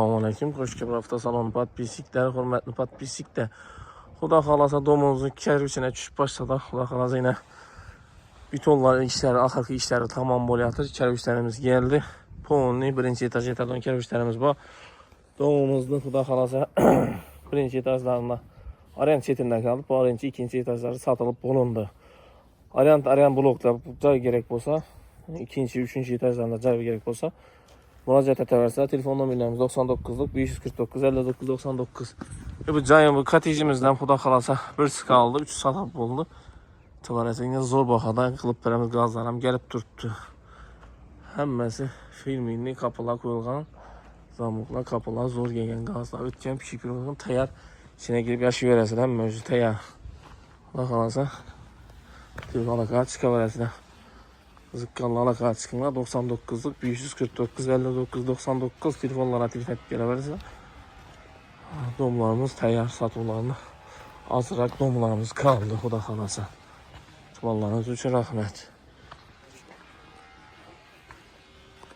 Selamünaleyküm. Hoş geldin hafta salonu podpislikler, hürmetli podpislikler. Xuda xalasa domuzun kərviçinə düşüb başladı. Xuda xalasa yine bütonların işleri, axırki işleri tamam bolyatır. Kərviçlərimiz geldi. Ponni birinci etaj etalon kərviçlərimiz var. Domumuzda xuda xalasa birinci etajlarında aryan çetində qaldı. Bu aryançı ikinci etajları satılıp bulundu. Aryan blokda cay gerek olsa, ikinci, üçüncü etajlarında cay gerek olsa müracaat ederse telefon numaramız 99'luk 549 59 99. Bu cayın bu katejimizden xuda xalasa bir kaldı, 3 saat oldu. Tibarəsində zor baxada qılıb verəmiz qazlarım gəlib durdu. Həmməsi filmini kapılar qoyulğan, zamlıqlar kapılar zor gələn qazlar. Ötkən pişik bir təyar içine girib yaşı verəsin, həmmə özü təyar. Xuda xalasa telefon alaqağa çıqa verəsin. Zıqqanlı alaqağa çıxınlar 99'luk 549 59 99 telefonlara telefon edib gələ verəsin. Domlarımız təyar satılarını azıraq domlarımız qaldı xuda xalasa. Vallahi üçün rəhmət.